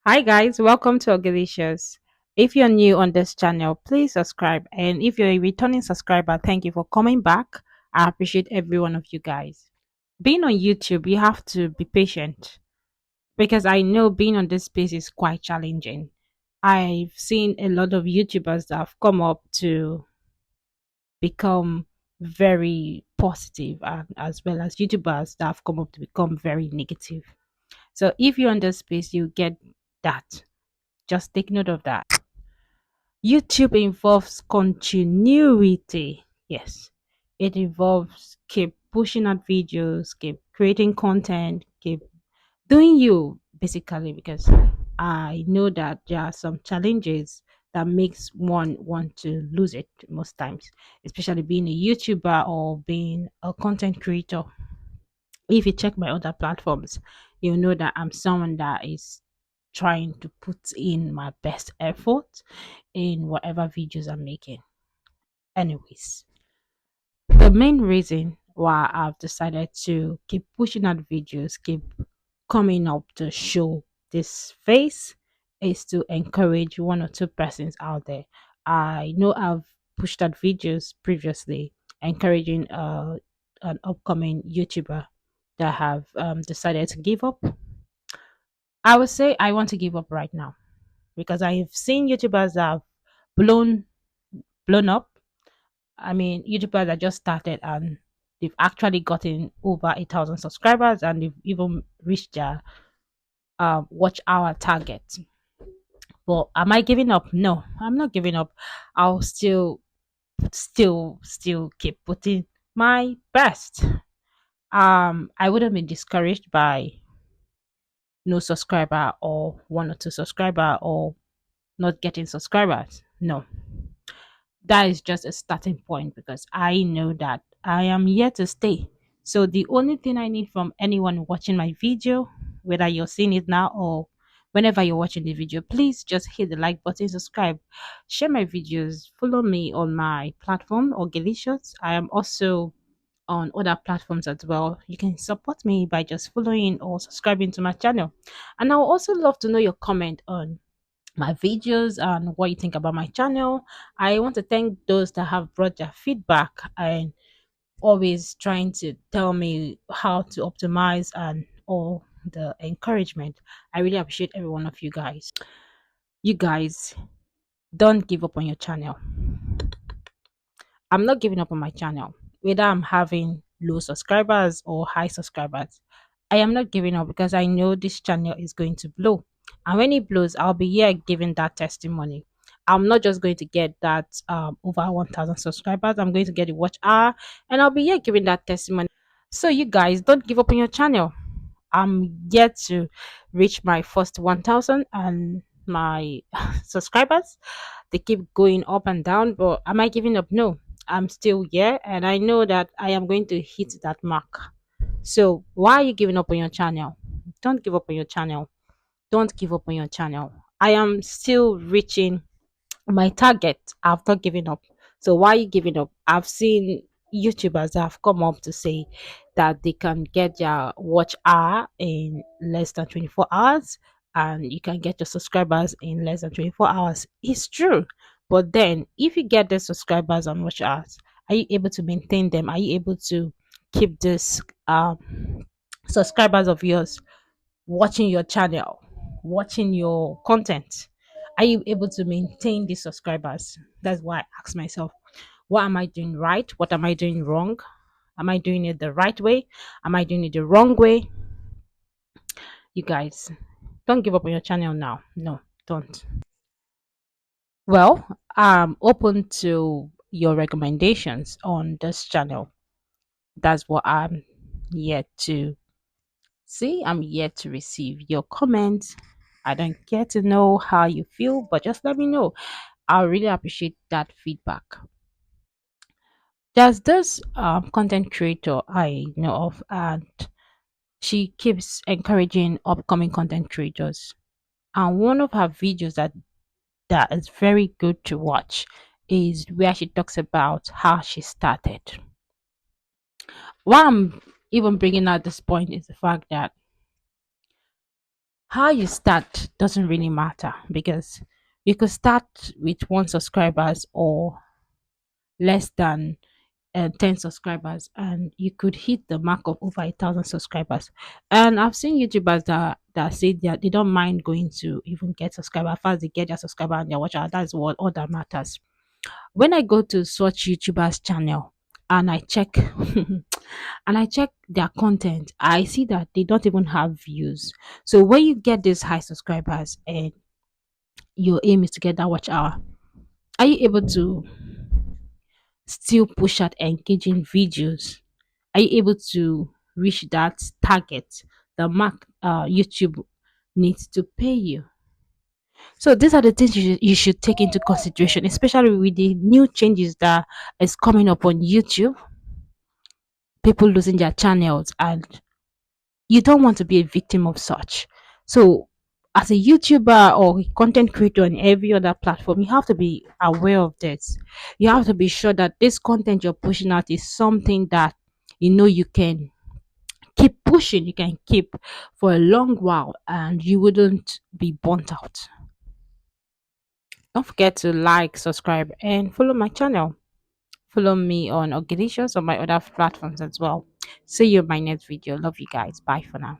Hi guys, welcome to Auguilicious. If you're new on this channel, please subscribe. And if you're a returning subscriber, thank you for coming back. I appreciate every one of you guys. Being on YouTube, you have to be patient because I know being on this space is quite challenging. I've seen a lot of YouTubers that have come up to become very positive, and as well as YouTubers that have come up to become very negative. So if you're on this space, you get that. Just take note of that. YouTube involves continuity. Yes, it involves keep pushing out videos, keep creating content, keep doing you basically because I know that there are some challenges that makes one want to lose it most times, especially being a YouTuber or being a content creator. If you check my other platforms, you know that I'm someone that is trying to put in my best effort in whatever videos I'm making. Anyways, the main reason why I've decided to keep pushing out videos, keep coming up to show this face is to encourage one or two persons out there. I know I've pushed out videos previously encouraging an upcoming YouTuber that have decided to give up. I would say I want to give up right now because I have seen YouTubers that have blown blown up. I mean, YouTubers that just started and they've actually gotten over 8,000 subscribers and they've even reached their watch hour target. But am I giving up? No, I'm not giving up. I'll still keep putting my best. I wouldn't be discouraged by no subscriber or one or two subscriber or not getting subscribers. No, that is just a starting point because I know that I am here to stay. So the only thing I need from anyone watching my video, whether you're seeing it now or whenever you're watching the video, please just hit the like button, subscribe, share my videos, follow me on my platform Auguilicious. I am also on other platforms as well. You can support me by just following or subscribing to my channel. And I would also love to know your comment on my videos and what you think about my channel. I want to thank those that have brought their feedback and always trying to tell me how to optimize and all the encouragement. I really appreciate every one of you guys. You guys, don't give up on your channel. I'm not giving up on my channel, whether I'm having low subscribers or high subscribers. I am not giving up because I know this channel is going to blow. And when it blows, I'll be here giving that testimony. I'm not just going to get that over 1,000 subscribers. I'm going to get a watch hour and I'll be here giving that testimony. So, you guys, don't give up on your channel. I'm yet to reach my first 1,000 and my subscribers. They keep going up and down, but am I giving up? No, I'm still here and I know that I am going to hit that mark. So, why are you giving up on your channel? Don't give up on your channel. Don't give up on your channel. I am still reaching my target. I've not given up. So why are you giving up? I've seen YouTubers that have come up to say that they can get their watch hour in less than 24 hours and you can get your subscribers in less than 24 hours. It's true. But then if you get the subscribers and watch hours, are you able to maintain them? Are you able to keep this subscribers of yours watching your channel, watching your content? Are you able to maintain these subscribers? That's why I ask myself, what am I doing right? What am I doing wrong? Am I doing it the right way? Am I doing it the wrong way? You guys, don't give up on your channel now. No, don't. Well, I'm open to your recommendations on this channel. That's what I'm yet to see. I'm yet to receive your comments. I don't get to know how you feel, but just let me know. I really appreciate that feedback. There's this content creator I know of, and she keeps encouraging upcoming content creators. And one of her videos that is very good to watch is where she talks about how she started. Why I'm even bringing out this point is the fact that How you start doesn't really matter because you could start with one subscribers or less than 10 subscribers, and you could hit the mark of over 1,000 subscribers. And I've seen YouTubers that say that they don't mind going to even get subscribers. As far as they get their subscriber and their watch hour, that's what all that matters. When I go to search YouTubers channel and I check and I check their content, I see that they don't even have views. So when you get these high subscribers and your aim is to get that watch hour, are you able to still push out engaging videos? Are you able to reach that target, the mark YouTube needs to pay you? So these are the things you should take into consideration, especially with the new changes that is coming up on YouTube, people losing their channels, and you don't want to be a victim of such. So as a YouTuber or a content creator on every other platform, you have to be aware of this. You have to be sure that this content you're pushing out is something that you can keep pushing, you can keep for a long while, and you wouldn't be burnt out. Don't forget to like, subscribe, and follow my channel. Follow me on Auguilicious on my other platforms as well. See you in my next video. Love you guys. Bye for now.